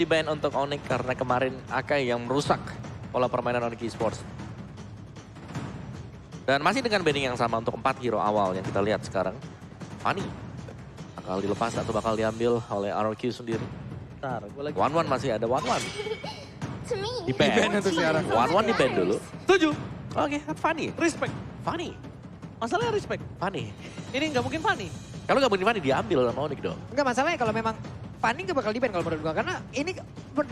Di-ban untuk Onyx karena kemarin Akai yang merusak pola permainan Onyx Esports. Dan masih dengan banning yang sama untuk 4 hero awal yang kita lihat sekarang. Fanny bakal dilepas atau bakal diambil oleh RRQ sendiri. Bentar, gue lagi. 1-1 masih ada 1-1. Di-ban. Di-ban untuk sekarang. 1-1 di-ban dulu. Setuju, Oke, Fanny. respect. Fanny. Masalahnya respect. Fanny. Ini nggak mungkin Fanny. Kalau nggak mungkin Fanny diambil sama Onyx dong. Enggak masalahnya kalau memang Fanny gak bakal di-ban kalau menurut gua. Karena ini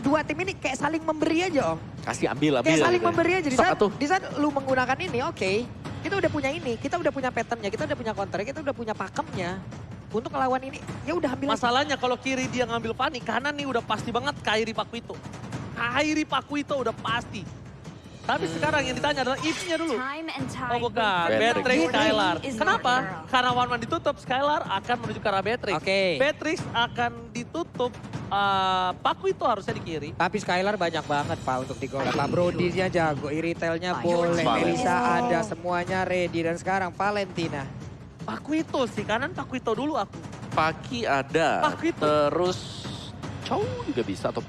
dua tim ini kayak saling memberi aja om. Kasih ambil. Kayak saling gitu. memberi aja. Stok atuh. Di saat lu menggunakan ini oke. Kita udah punya ini, kita udah punya patternnya, kita udah punya counter, kita udah punya pakemnya. Untuk lawan ini, ya udah ambil aja. Masalahnya kalau kiri dia ngambil Fanny, kanan nih udah pasti banget Kairi Pakuito. Kairi Pakuito udah pasti. Tapi sekarang yang ditanya adalah if-nya dulu. Oh bukan, Beatrix. Beatrix Skylar. Is Kenapa? not girl. Karena one ditutup, Skylar akan menuju ke arah Beatrix. Oke. Beatrix akan ditutup, Pakuito harusnya di kiri. Tapi Skylar banyak banget Pak untuk digolak. Pak Brody-nya jago, Iritelnya boleh, Valentine. Melisa ada, semuanya ready. Dan sekarang Valentina. Pakuito sih, kanan Pakuito dulu aku. Paki ada. Pakuito. Terus Chow juga bisa atau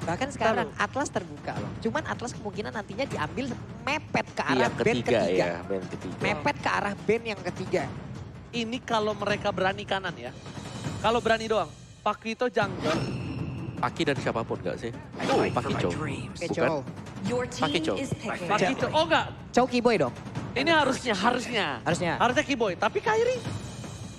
Bahkan sekarang Atlas terbuka loh. Cuman Atlas kemungkinan nantinya diambil mepet ke arah yang band ketiga ketiga. ya, band ketiga. Mepet ke arah band yang ketiga. Ini kalau mereka berani kanan ya. Kalau berani doang. Pakuito jungle. Paki dan siapapun gak sih? Oh, Paki Chow. Oke, Bukan? Chow. Your Pakai team Chow. is picking. Pakuito, oh enggak. Chow Keyboy dong. Ini harusnya. Harusnya. Harusnya Keyboy, tapi Kairi.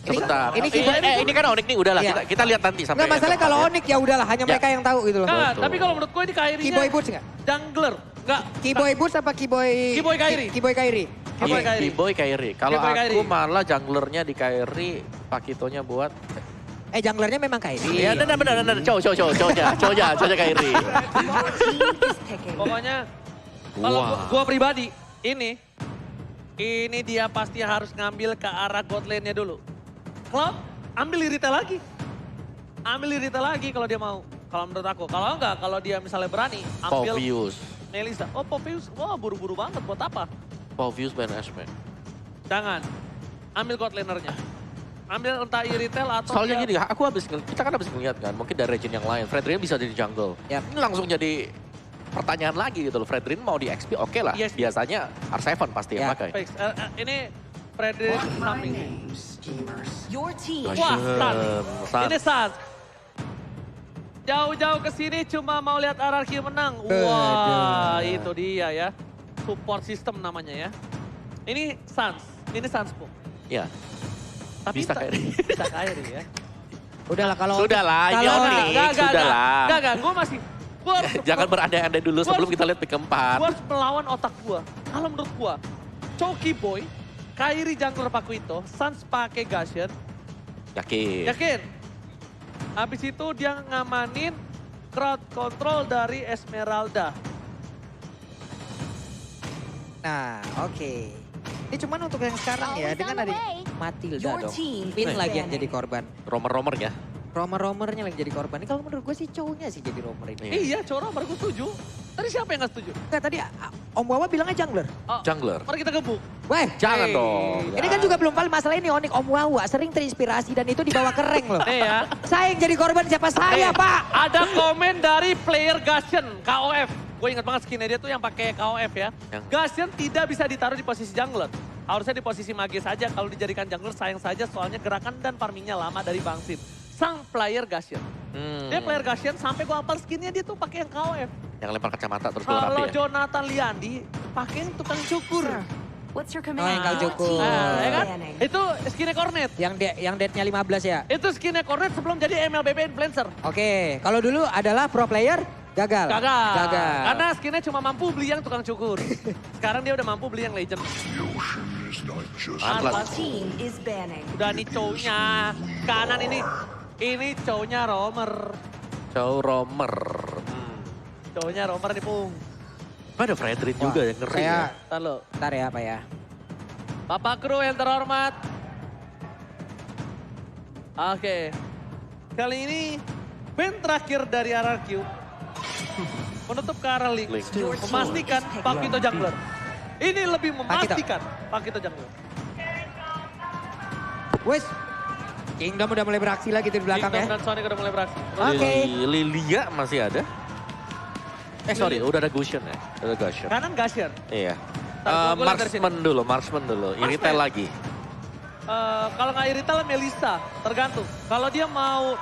Sebentar. Ini Ini kan Onyx nih udahlah. Iya. Kita lihat nanti sampai. Enggak masalah yang kalau keempat Onyx ya udahlah, hanya Ya. mereka yang tahu gitu loh. Enggak, Betul. tapi kalau menurut gue ini Kairinya Keyboy Boots enggak? jungler. Enggak. Keyboy Boots apa Keyboy? Keyboy Kairi. Keyboy Kairi. Keyboy Iya, Kairi. Keyboy Kairi. Kalau Keyboy aku Kairi. malah junglernya di Kairi, Pakitonya buat. Junglernya memang Kairi. Iya, benar. Cownya Kairi. Your team is picking. Pokoknya kalau Wah. gua pribadi ini dia pasti harus ngambil ke arah god lane-nya dulu. Cloud ambil Irita lagi. Ambil Irita lagi kalau dia mau. Kalau menurut aku. Kalau enggak, kalau dia misalnya berani ambil Povius. Melisa. Oh Povius, wah buru-buru banget buat apa? Povius Ben Ashman. Jangan. Ambil god laner-nya. Ambil entah Iritel atau Soalnya dia- gini, kita kan habis ngeliat kan, mungkin dari region yang lain, Fredrin bisa jadi jungle. Yap. Ini langsung jadi pertanyaan lagi gitu loh, Fredrin mau di XP oke lah, Yes. biasanya R7 pasti yang Ya. pakai. Fix. Ini Frederick samping. Your team Wah, San. Ini Sans. Jauh-jauh ke sini cuma mau lihat RRQ menang. Wah, itu dia ya. Support system namanya ya. Ini Sans. Ini Sans po. Ya, Tapi bisa Kairi. Bisa Kairi ya. Udahlah kalau Sudahlah, ini kalau- Onyx, sudahlah. Enggak. Gue masih. Gua harus, Jangan berandai-andai dulu sebelum kita lihat pick keempat. Gue harus melawan otak gue. Kalau menurut gue, Choki Boy, Kairi jungler Pakuito, Sans pakai Gashen. Yakin. Yakin? Habis itu dia ngamanin crowd control dari Esmeralda. Nah, oke. Ini cuman untuk yang sekarang ya, dengan ada Matilda Your dong. team Finn is lagi yang banning. jadi korban. Romer-romernya. Romer-romernya lagi jadi korban. Ini kalau menurut gue sih cowoknya sih jadi romer ini. Iya. Iya, Coro, baru gue setuju. Tadi siapa yang gak setuju? Enggak, tadi Om Wawa bilangnya jungler. Oh, Jungler. mari kita gebuk. Weh, Jangan Hey. dong. ini kan juga belum valid masalah ini Onyx Om Wawa sering terinspirasi dan itu dibawa ke rank loh. Nih ya. Saya yang jadi korban siapa saya, Nih, Pak? Ada komen dari player Gashen, KOF. Gue ingat banget skinnya dia tuh yang pakai KOF ya. Yang- Gashen tidak bisa ditaruh di posisi jungler. Harusnya di posisi mage saja. Kalau dijadikan jungler sayang saja soalnya gerakan dan farmingnya lama dari Bang Sim. Sang player Gashen. Dia player Gashen sampai gue hafal skinnya dia tuh pakai yang KOF. Yang lempar kacamata terus keluar Kalau api ya. Jonathan Liandi pakai yang tukang cukur. What's your Oh, command? yang kau cukur. Nah, ya kan? Banning. Itu skinnya Cornet. Yang deadnya 15 ya. Itu skinnya Cornet sebelum jadi MLBB influencer. Oke, kalau dulu adalah pro player gagal. Gagal. Gagal. Karena skinnya cuma mampu beli yang tukang cukur. Sekarang dia udah mampu beli yang legend. Your Atlas. team is banning. Udah nih cownya. Kanan ini. Ini cownya Romer. Chow Romer. Cownya Romer nih Pung. Ada Fredrin juga yang ngeri Saya, ya. Ntar lo. ntar ya Pak ya. Bapak kru yang terhormat. Oke. Kali ini band terakhir dari RRQ. Menutup ke arah Link. Link. Memastikan Pakuito jungler. Ini lebih memastikan Pakuito jungler. Wes, Kingdom udah mulai beraksi lagi tuh di belakang Kingdom ya. dan Sonic udah mulai beraksi. Oke. Lilia masih ada. Sorry, udah ada Gusion ya. Udah ada Gusion. Kanan Gasher. Iya. Ntar gua lihat dari sini. Marksman dulu. Iritel lagi. Kalau nggak Iritel, Melissa. Tergantung. Kalau dia mau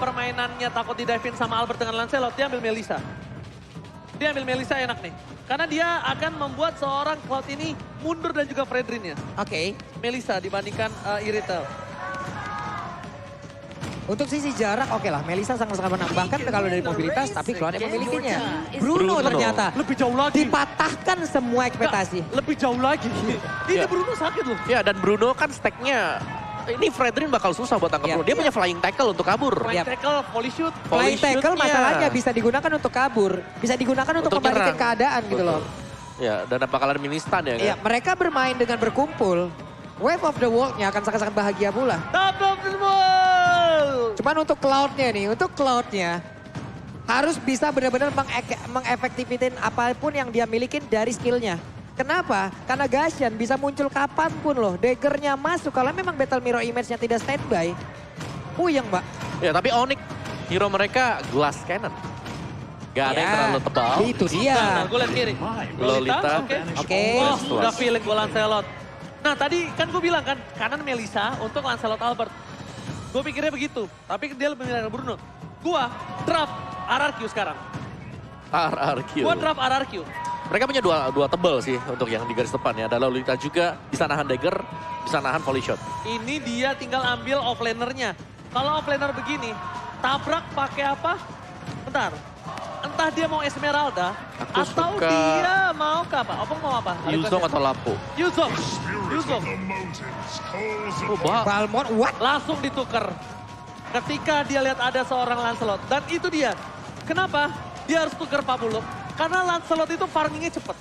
permainannya takut di-dive-in sama Albert dengan Lancelot, dia ambil Melissa. Dia ambil Melissa enak nih. Karena dia akan membuat seorang Cloud ini mundur dan juga Fredrin-nya. Oke. Melissa dibandingkan Iritel. Untuk sisi jarak oke lah, Melissa sangat-sangat menang. Bahkan kalau dari mobilitas, tapi Cloud yang memilikinya. Bruno Bruno. ternyata Lebih jauh lagi. dipatahkan semua ekspektasi. Lebih jauh lagi. Ini Ya. Bruno sakit loh. Ya, dan Bruno kan stacknya. Ini Fredrin bakal susah buat tangkap Iya. Bruno. Dia punya flying tackle untuk kabur. Flying Yap. tackle, volley shoot. Flying tackle shoot-nya. masalahnya bisa digunakan untuk kabur. Bisa digunakan untuk kembalikan nyerang. keadaan gitu loh. Ya, dan bakal ada mini stun ya kan? Iya, mereka bermain dengan berkumpul. Wave of the World-nya akan sangat-sangat bahagia pula. Top of the world. Cuman untuk Cloud-nya nih, untuk Cloud-nya harus bisa benar-benar mengefektifin apapun yang dia milikin dari skill-nya. Kenapa? Karena Gashan bisa muncul kapanpun loh. Dagger-nya masuk, kalau memang Battle Mirror Image-nya tidak standby. Puyeng, Mbak. Ya, tapi Onyx, hero mereka glass cannon. Gak ada yang Ya, terlalu tebal. Itu dia. Nah, gue liat kiri. Lolita. Oke. Oke. Oh, Plus. udah feeling gue Lancelot. Nah tadi kan gue bilang kan, kanan Melissa untuk Lancelot Albert. Gue pikirnya begitu, tapi dia lebih milih Bruno. Gue draft RRQ sekarang. RRQ. Gue draft RRQ. Mereka punya dua tebal sih untuk yang di garis depan ya. Ada Lolita juga, bisa nahan dagger, bisa nahan volley shot. Ini dia tinggal ambil offlaner-nya. Kalau offlaner begini, tabrak pakai apa? Bentar. Entah dia mau Esmeralda, Aku atau suka- dia mau ke apa? Opung mau apa? Yuzong atau Lapo. Yuzong. Spirit Yuzong. of the mountains calls Oh, upon Balmond, what? Langsung ditukar. Ketika dia lihat ada seorang Lancelot. Dan itu dia. Kenapa dia harus tukar Pak Buluk? Karena Lancelot itu farmingnya cepet.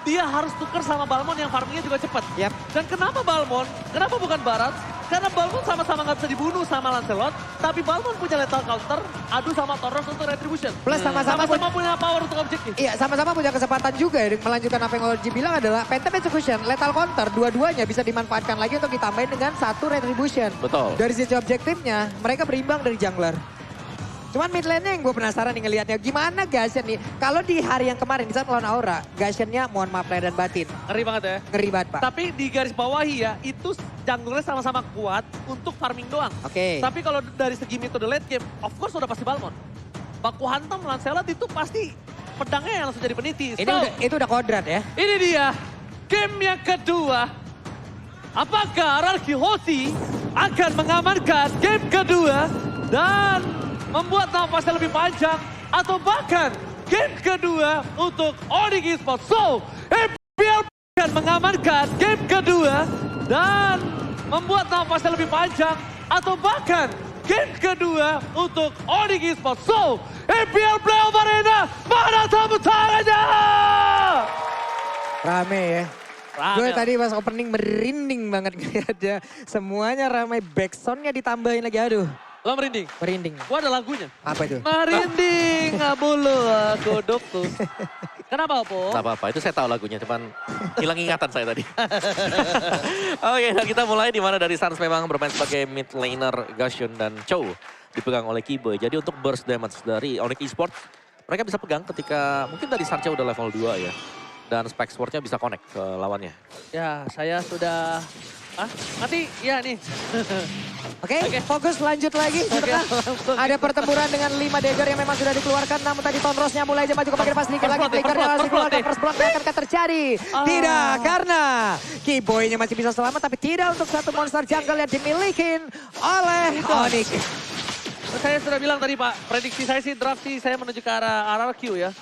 Dia harus tukar sama Balmond yang farmingnya juga cepet. Yap. Dan kenapa Balmond? Kenapa bukan Barat? Karena Balmond sama-sama nggak bisa dibunuh sama Lancelot. Tapi Balmond punya lethal counter, adu sama Tauros untuk retribution. Plus sama-sama Sama-sama punya power untuk objektif. Iya, sama-sama punya kesempatan juga ya. Melanjutkan apa yang Orji bilang adalah Phantom Execution, Lethal Counter, dua-duanya bisa dimanfaatkan lagi untuk ditambahin dengan satu Retribution. Betul. Dari sisi objektifnya, mereka berimbang dari jungler. Cuman mid lane-nya yang gue penasaran nih ngelihatnya. Gimana Gashen nih? Kalau di hari yang kemarin, di saat melawan Aura, Gashen-nya mohon maaf lahir dan batin. Ngeri banget ya. Ngeri banget, Pak. Tapi di garis bawahi ya, itu junglernya sama-sama kuat untuk farming doang. Oke. Tapi kalau dari segi metode late game, of course udah pasti Balmond. Baku hantam Lancelot itu pasti pedangnya yang langsung jadi peniti. Itu udah kodrat ya. Ini dia game yang kedua. Apakah RRQ Hoshi akan mengamankan game kedua dan membuat nafasnya lebih panjang atau bahkan game kedua untuk Onyx Esports. So, EPL akan mengamankan game kedua dan membuat nafasnya lebih panjang atau bahkan game kedua untuk Onyx Esports. So, EPL Playoff Arena, mana tepuk tangannya? Rame ya. Rame. Gue tadi pas opening merinding banget ngeliatnya. Semuanya ramai, backsoundnya ditambahin lagi. Aduh, Lo merinding? merinding. Gua ada lagunya. Apa itu? Merinding, nggak bulu kodok tuh. Kenapa, Po? Tak apa-apa, itu saya tahu lagunya, cuman hilang ingatan saya tadi. Oke, nah kita mulai di mana dari Suns memang bermain sebagai mid laner Gashen dan Chow dipegang oleh Kiboy. Jadi untuk burst damage dari Onyx Esports, mereka bisa pegang ketika mungkin dari Sancho udah level 2 ya. Dan spike sword-nya bisa connect ke lawannya. Ya, saya sudah... mati? Ya, nih. Oke, fokus lanjut lagi. Di tengah. langsung. Ada pertempuran dengan 5 dagger yang memang sudah dikeluarkan. Namun tadi Tonrosnya mulai aja maju ke bagian pas sedikit lagi. First blood, Flickernya masih first blood, keluarkan. First blood yang akan terjadi. Tidak, karena Kiboy-nya masih bisa selamat. Tapi tidak untuk satu monster jungle yang dimilikin oleh Onyx. Saya sudah bilang tadi, Pak. Prediksi saya sih draft sih saya menuju ke arah RRQ ya.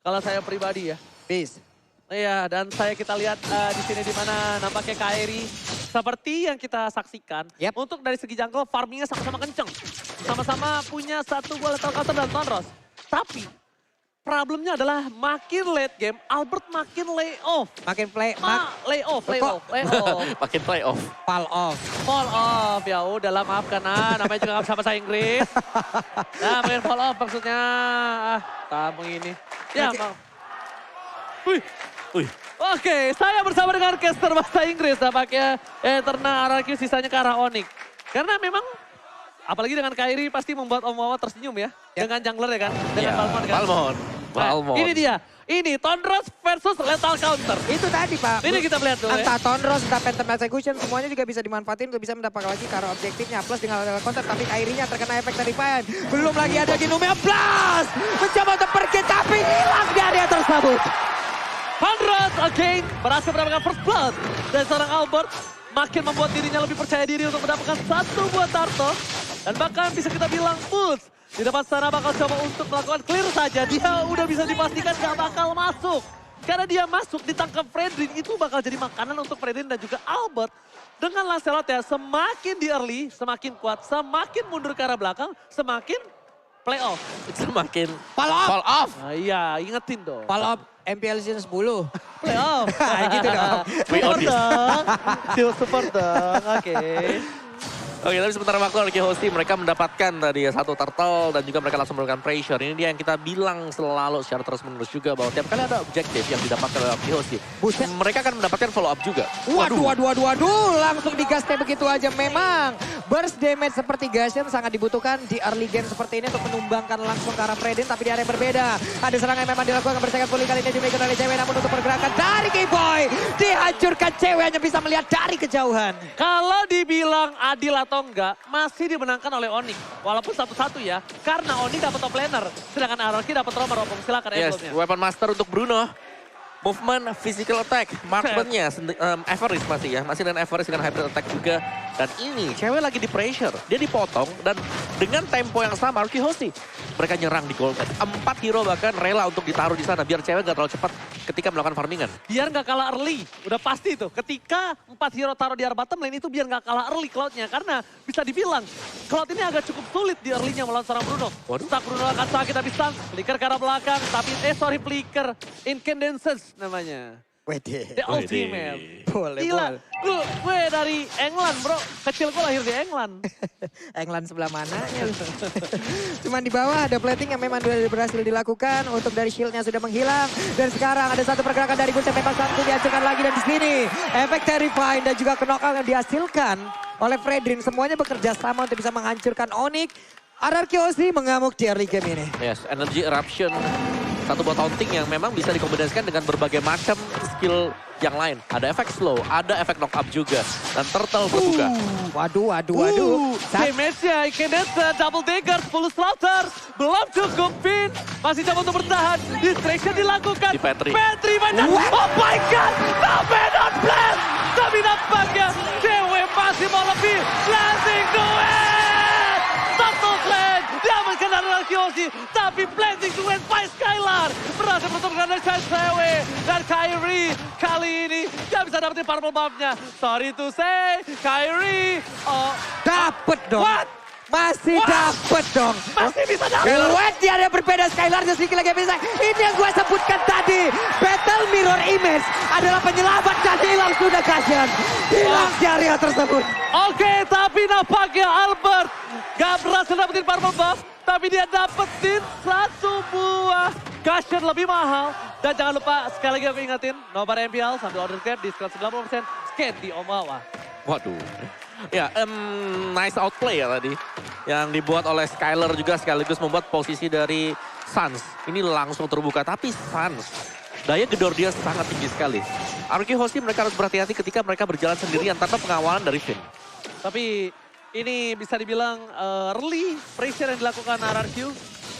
Kalau saya pribadi ya. Peace. Iya, dan kita lihat di sini di mana nampaknya Kairi seperti yang kita saksikan. Yep. Untuk dari segi jungle farmingnya sama-sama kenceng. Sama-sama punya satu bola lethal counter dan Tonros. Tapi problemnya adalah makin late game, Albert makin lay off. Makin play, Lay off. Makin playoff. fall off. Fall off, ya udah lah maafkan namanya juga nggak bisa bahasa Inggris. Nah, main fall off maksudnya, kamu ini. Ya, maaf. Wih, Oke, saya bersama dengan caster bahasa Inggris nampaknya Eterna RRQ sisanya ke arah Onyx. Karena memang apalagi dengan Kairi pasti membuat Om Wawa tersenyum ya. Dengan jungler ya kan, dengan Iya, Balmond kan. Balmond. Nah, Balmond. ini dia, ini Tondros versus Lethal Counter. Itu tadi Pak. Ini kita lihat dulu ya. Entah Tondros, entah Phantom Execution, semuanya juga bisa dimanfaatin untuk bisa mendapatkan lagi karena objektifnya. Plus dengan counter, tapi Kairinya terkena efek dari Payan. Belum lagi ada Ginumea Blast. Mencoba untuk pergi, tapi hilang di area tersebut. Tondros again berhasil mendapatkan first blood dari seorang Albert. Makin membuat dirinya lebih percaya diri untuk mendapatkan satu buah turtle. Dan bahkan bisa kita bilang boost. Di depan sana bakal coba untuk melakukan clear saja. Dia udah bisa dipastikan gak bakal masuk. Karena dia masuk ditangkap Fredrin itu bakal jadi makanan untuk Fredrin dan juga Albert. Dengan Lancelot ya semakin di early, semakin kuat, semakin mundur ke arah belakang, semakin playoff. Semakin Fall off. fall off. Nah, iya, ingetin dong. Fall off MPL season 10. Playoff. Kayak gitu dong. We Super on this. dong. Super dong, oke. Oke, tapi sementara waktu Arki Hosti mereka mendapatkan tadi ya satu turtle dan juga mereka langsung melakukan pressure. Ini dia yang kita bilang selalu secara terus-menerus juga bahwa tiap kali ada objektif yang didapatkan oleh Arki Hosti, Buset. mereka akan mendapatkan follow up juga. Waduh. Langsung digasnya begitu aja. Memang burst damage seperti Gashen sangat dibutuhkan di early game seperti ini untuk menumbangkan langsung ke arah Fredin. Tapi di area yang berbeda. Ada serangan yang memang dilakukan bersihkan pulih kali ini dimiliki oleh cewek. Namun untuk pergerakan dari K-Boy. Dihancurkan cewek hanya bisa melihat dari kejauhan. Kalau dibilang adil atau enggak, masih dimenangkan oleh Onyx. Walaupun satu-satu ya, karena Onyx dapat top laner. Sedangkan Araki dapat romer. Silakan Yes, emblemnya. weapon master untuk Bruno. Movement, physical attack, marksman-nya, Everest masih ya. Masih dengan Everest dengan hybrid attack juga. Dan ini cewek lagi di pressure. Dia dipotong dan dengan tempo yang sama Arki Hosti. Mereka nyerang di gold. 4 hero bahkan rela untuk ditaruh di sana biar cewek gak terlalu cepat ketika melakukan farmingan. Biar nggak kalah early, udah pasti itu. Ketika 4 hero taruh di area bottom lane itu biar nggak kalah early Cloud-nya. Karena bisa dibilang Cloud ini agak cukup sulit di early-nya melawan seorang Bruno. Waduh. Stuck Bruno akan sakit habis stun. Flicker ke arah belakang, tapi flicker. Incandences namanya. Wede. The ultimate. Boleh, Gila, gue dari England bro. Kecil gue lahir di England. England sebelah mananya lu? Cuman di bawah ada plating yang memang sudah berhasil dilakukan. Untuk dari shieldnya sudah menghilang. Dan sekarang ada satu pergerakan dari Gus yang memang sanggup dihancurkan lagi. Dan di sini efek Terrifying dan juga knockdown yang dihasilkan oleh Fredrin. Semuanya bekerja sama untuk bisa menghancurkan Onyx. RRQ Hosti mengamuk di early game ini. Yes, energy eruption. Satu buat taunting yang memang bisa dikombinasikan dengan berbagai macam skill yang lain. Ada efek slow, ada efek knock up juga. Dan turtle berbuka. Waduh. Damage-nya Incandences, double dagger, full slaughter. Belum cukup Pin. Masih coba untuk bertahan. Distraction dilakukan. Di Petri. Petri banyak. Oh my god. Sampai not blast. Tapi nampaknya cewek masih mau lebih. Blasting to it. Satu flank. Diamankan dari Arkeosi. Tapi blasting to it by Skylar. Berhasil bertemu dari cewek. Dan Kairi kali ini gak bisa dapetin purple buff-nya. Sorry to say, Kairi. Oh, Dapet dong. what? Masih What? dapet dong. Masih bisa dapet. What? Dia ada berbeda Skylar sedikit lagi bisa. Ini yang gue sebutkan tadi. Battle Mirror Image adalah penyelamat dan hilang sudah Gashen. Hilang di area tersebut. Oke, tapi nampaknya Albert gak berhasil dapetin purple buff. Tapi dia dapetin satu buah Gashen lebih mahal. Dan jangan lupa, sekali lagi aku ingetin, nobar MPL sambil order grab, diskon 90%, scan di Om Wawa. Waduh. Ya, nice outplay ya tadi. Yang dibuat oleh Skylar juga sekaligus membuat posisi dari Suns. Ini langsung terbuka, tapi Suns daya gedor dia sangat tinggi sekali. Arki Hosti mereka harus berhati-hati ketika mereka berjalan sendirian tanpa pengawalan dari Finn. Tapi ini bisa dibilang early pressure yang dilakukan RRQ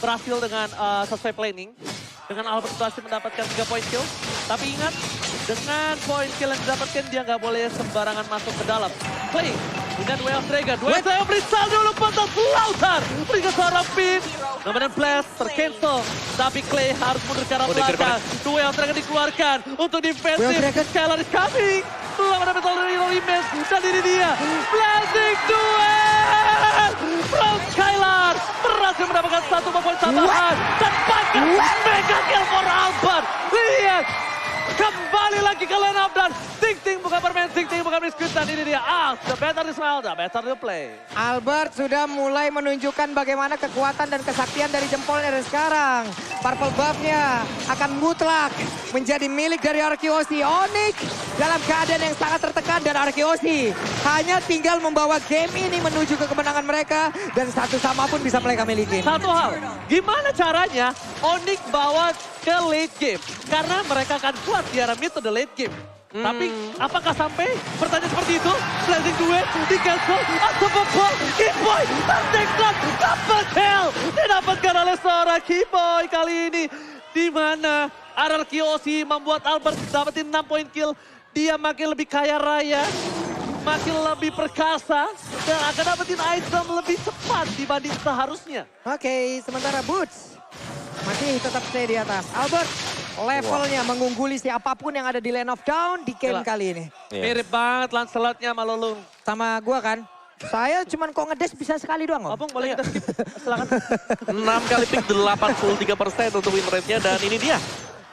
berhasil dengan sesuai planning. Dengan Albert berhasil mendapatkan 3 point kill. Tapi ingat, dengan point kill yang didapatkan dia nggak boleh sembarangan masuk ke dalam. Clay dengan Way of Dragon. Way of Dragon berisal dulu pantas Lautar. Berikan seorang pin. Namanya blast tercancel. Tapi Clay harus mundur ke arah belakang. Way of Dragon dikeluarkan untuk defensif. Skylar is coming. Belum ada Battle Royale Image. Dan ini dia. Blasting duel. From Skylar. Berhasil mendapatkan 1 poin tambahan. Dan pakai mega kill for Albert. Lihat. Kembali lagi ke line up dan Ting bukan bermain, Ting bukan biskuit. Dan ini dia, the better the smile, the better the play. Albert sudah mulai menunjukkan bagaimana kekuatan dan kesaktian dari jempolnya dari sekarang. Purple buff-nya akan mutlak menjadi milik dari Arkeosi. Onyx dalam keadaan yang sangat tertekan dan Arkeosi hanya tinggal membawa game ini menuju ke kemenangan mereka dan satu sama pun bisa mereka miliki. Satu hal, gimana caranya Onyx bawa ke late game? Karena mereka akan kuat di arah mid to the late game. Tapi apakah sampai pertanyaan seperti itu? Blazing duet, di cancel, atau bebol, Keyboy, take shot, double kill. Didapatkan oleh seorang Keyboy kali ini. Di mana Arkeosi membuat Albert dapetin 6 poin kill. Dia makin lebih kaya raya, makin lebih perkasa, dan akan dapetin item lebih cepat dibanding seharusnya. Oke, sementara Boots masih tetap stay di atas. Albert levelnya mengungguli siapapun yang ada di lane of down di game Gila. kali ini. Mirip banget Lancelotnya sama Lolong. Sama gua kan, saya cuman kok ngedes bisa sekali doang. Om. Opung boleh kita skip? Silakan. 6 kali pick 83% untuk win rate-nya dan ini dia.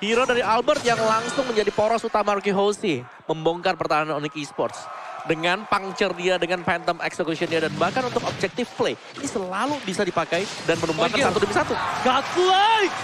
Hero dari Albert yang langsung menjadi poros utama Arkeosi. Membongkar pertahanan Onyx Esports. Dengan puncture dia, dengan phantom execution dia, dan bahkan untuk objective play. Ini selalu bisa dipakai dan menumbangkan satu demi satu. Godlike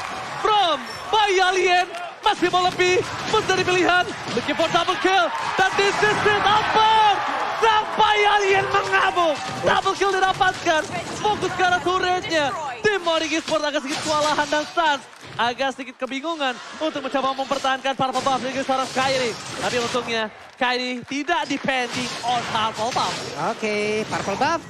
from Bay Alien. Masih mau lebih mencari pilihan. Looking for double kill. Dan this is it, Albert. Sampai Alien mengamuk. Double kill didapatkan. Fokus ke arah turretnya. Tim Onyx Esports agak sedikit kewalahan dan Sans agak sedikit kebingungan untuk mencoba mempertahankan Purple Buff dengan seorang Kairi. Tapi untungnya Kairi tidak depending on Purple Buff. Oke, Purple Buff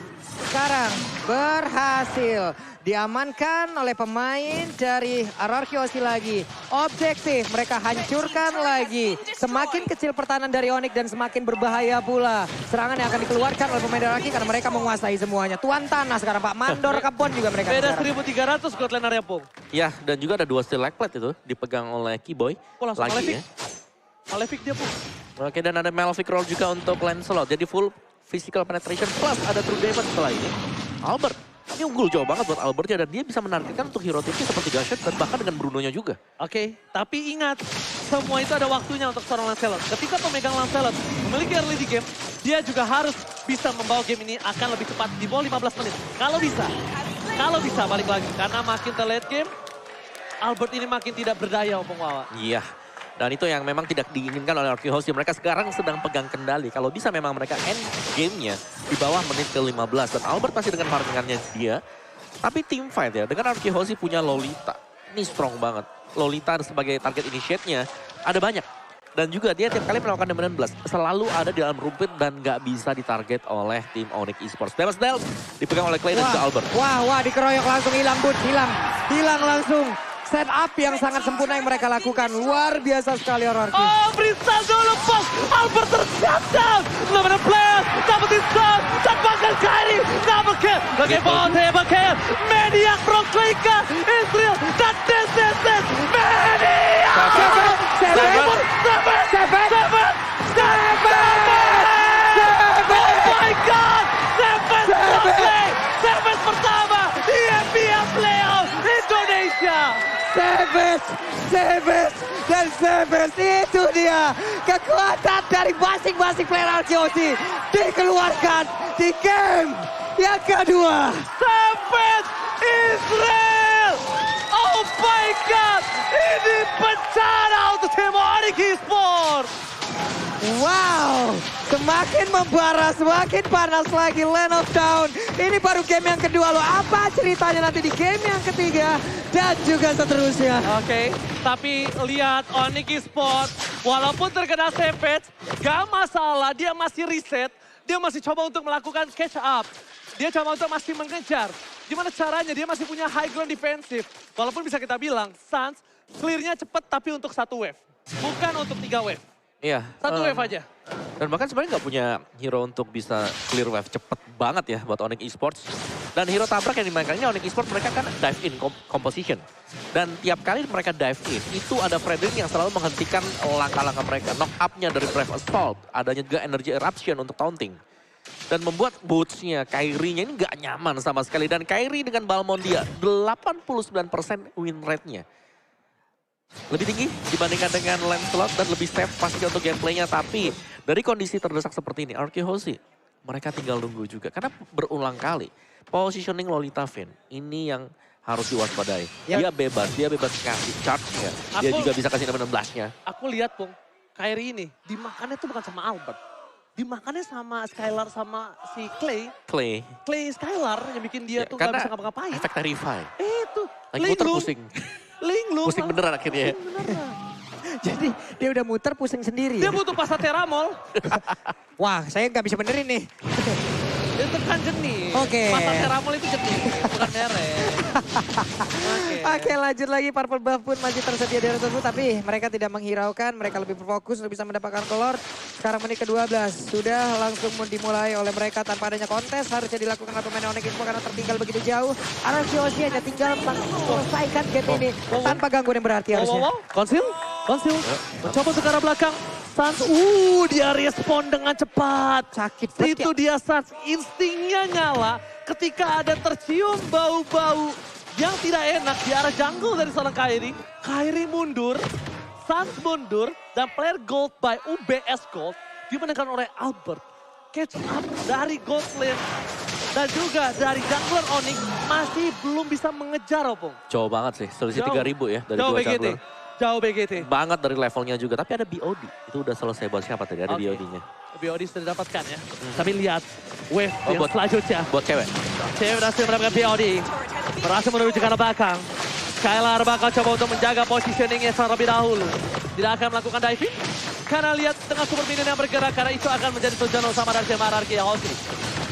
sekarang berhasil diamankan oleh pemain dari Arkeosi lagi. Objektif mereka hancurkan lagi. Semakin kecil pertahanan dari Onyx dan semakin berbahaya pula serangan yang akan dikeluarkan oleh pemain dari Arki karena mereka menguasai semuanya. Tuan tanah sekarang Pak Mandor Kebon juga mereka. Beda sekarang. 1.300 Scotland area Pung. Ya, dan juga ada 2 steel leg plate itu dipegang oleh Keyboy. Oh, langsung Lagi Malefic. ya. Malefic dia Pung. Oke, dan ada Malefic roll juga untuk Lancelot. Jadi full physical penetration plus ada true damage setelah ini. Albert, ini unggul jauh banget buat Albertnya dan dia bisa menargetkan untuk hero tipnya seperti Gashet dan bahkan dengan Brunonya juga. Oke, tapi ingat, semua itu ada waktunya untuk seorang Lancelot. Ketika pemegang Lancelot memiliki early di game, dia juga harus bisa membawa game ini akan lebih cepat di bawah 15 menit. Kalau bisa balik lagi. Karena makin ke late game, Albert ini makin tidak berdaya Opung Wawa. Iya, dan itu yang memang tidak diinginkan oleh Arkeosi. Mereka sekarang sedang pegang kendali. Kalau bisa memang mereka end game-nya di bawah menit ke-15. Dan Albert masih dengan farmingannya dia. Tapi team fight ya, dengan Arkeosi punya Lolita. Ini strong banget. Lolita sebagai target initiate-nya ada banyak. Dan juga dia tiap kali melakukan dominant blast selalu ada di dalam rumput dan nggak bisa ditarget oleh tim Onyx Esports. Damage dealt dipegang oleh Clay dan juga Albert. Wah, dikeroyok langsung hilang Boots, hilang langsung. Set up yang sangat sempurna yang mereka lakukan. Luar biasa sekali Arkeosi. Oh, Bristal dulu lepas. Albert tershutdown. Nomor player. Dapetin shot. Tanpakan Kairi. Double kill. Bagaimana double kill. Maniac from Klika. Israel. Dan this is it. Maniac. Seven. Oh my God. Seven pertama. Di NBA Playoff Indonesia. Seves, itu dia kekuatan dari masing-masing player Arkeosi dikeluarkan di game yang kedua. Seven Israel! Oh my God! Ini bencana untuk tim Onyx Esports! Wow, semakin membara, semakin panas lagi Land of Down. Ini baru game yang kedua loh. Apa ceritanya nanti di game yang ketiga dan juga seterusnya. Oke, tapi lihat Onyx Esports, walaupun terkena savage, gak masalah, dia masih reset, dia masih coba untuk melakukan catch up. Dia coba untuk masih mengejar. Gimana caranya? Dia masih punya high ground defensif. Walaupun bisa kita bilang, Sans clear-nya cepat tapi untuk 1 wave. Bukan untuk 3 wave. Iya. 1 wave aja. Dan bahkan sebenarnya nggak punya hero untuk bisa clear wave cepet banget ya buat Onyx Esports. Dan hero tabrak yang dimainkan ini Onyx Esports mereka kan dive in composition. Dan tiap kali mereka dive in itu ada Frederick yang selalu menghentikan langkah-langkah mereka. Knock up-nya dari Brave Assault. Adanya juga Energy Eruption untuk taunting. Dan membuat boots-nya, Kairi-nya ini nggak nyaman sama sekali. Dan Kairi dengan Balmond dia 89% win rate-nya. lebih tinggi dibandingkan dengan Lancelot dan lebih safe pasti untuk gameplaynya. Tapi dari kondisi terdesak seperti ini, RQ Hoshi mereka tinggal nunggu juga. Karena berulang kali positioning Lolita Vayne ini yang harus diwaspadai. Ya. Dia bebas kasih charge-nya. Dia juga bisa kasih 16-nya. Aku lihat Pung, Kyrie ini dimakannya tuh bukan sama Albert. Dimakannya sama Skylar sama si Clay. Clay Skylar yang bikin dia tuh gak bisa ngapa-ngapain. Efek Terrify. Itu. Lagi muter pusing. Linglung. Pusing beneran akhirnya. Beneran. Jadi dia udah muter pusing sendiri. Dia Ya? butuh pasateramol. Wah, saya nggak bisa benerin nih. Itu kan jenis. Oke. Pasateramol itu jenis, bukan merek. Oke, lanjut lagi. Purple buff pun masih tersedia di tersebut. Tapi mereka tidak menghiraukan. Mereka lebih berfokus untuk bisa mendapatkan kolor. Sekarang menit ke-12. Sudah langsung dimulai oleh mereka tanpa adanya kontes. Harusnya dilakukan oleh pemain Onyx Esports karena tertinggal begitu jauh. RQ Hoshi hanya tinggal menyelesaikan game ini. Tanpa gangguan yang berarti harusnya. Konsil. Mencoba untuk ke arah belakang. Sans, dia respon dengan cepat. Sakit banget Itu dia Sans, instingnya nyala ketika ada tercium bau-bau yang tidak enak di arah jungle dari seorang Kyrie. Kyrie mundur, Sans mundur, dan player gold by UBS Gold dimenangkan oleh Albert. Catch up dari gold lane dan juga dari jungler Onyx masih belum bisa mengejar Opung. Jauh banget sih, selisih Jauh. 3.000 ya dari Jauh dua BGT. jungler. Jauh BGT. Banget dari levelnya juga, tapi ada BOD. Itu udah selesai buat siapa tadi, ada Oke. BOD-nya. BOD sudah didapatkan ya. Tapi lihat wave yang buat- selanjutnya. Buat cewek. Cewek berhasil mendapatkan BOD. Berhasil menuju ke arah belakang. Skylar bakal coba untuk menjaga positioningnya terlebih dahulu. Tidak akan melakukan diving. Karena lihat tengah super minion yang bergerak. Karena itu akan menjadi tujuan utama dari tim RRQ Hoshi.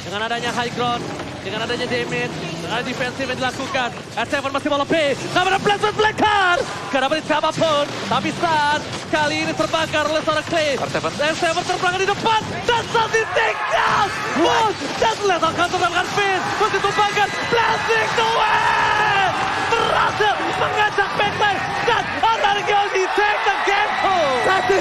Dengan adanya high ground. Dengan adanya damage. Dengan defensif yang dilakukan. S7 masih mau lebih. Namun ada placement black card. Karena beri siapapun. Tapi saat kali ini terbakar oleh seorang Clay. R7. S7 terbakar di depan. Dan saat di take down. Wow. Dan terlihat akan terdapatkan Finn. Masih tumbangkan. Blasting the way. Berhasil mengajak backline. Dan RRQ di take the game home. Satu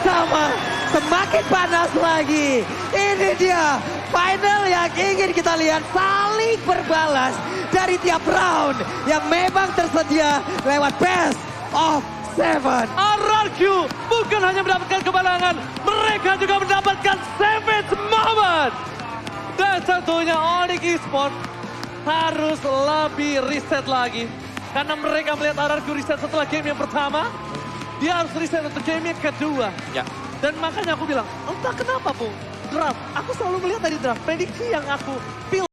sama. Semakin panas lagi. Ini dia final yang ingin kita lihat saling berbalas dari tiap round yang memang tersedia lewat best of 7. RRQ bukan hanya mendapatkan kemenangan, mereka juga mendapatkan savage moment. Dan tentunya Onyx Esports harus lebih riset lagi. Karena mereka melihat RRQ riset setelah game yang pertama, dia harus riset untuk game yang kedua. Ya. Dan makanya aku bilang, entah kenapa Bung, draft, aku selalu melihat dari draft, prediksi yang aku feel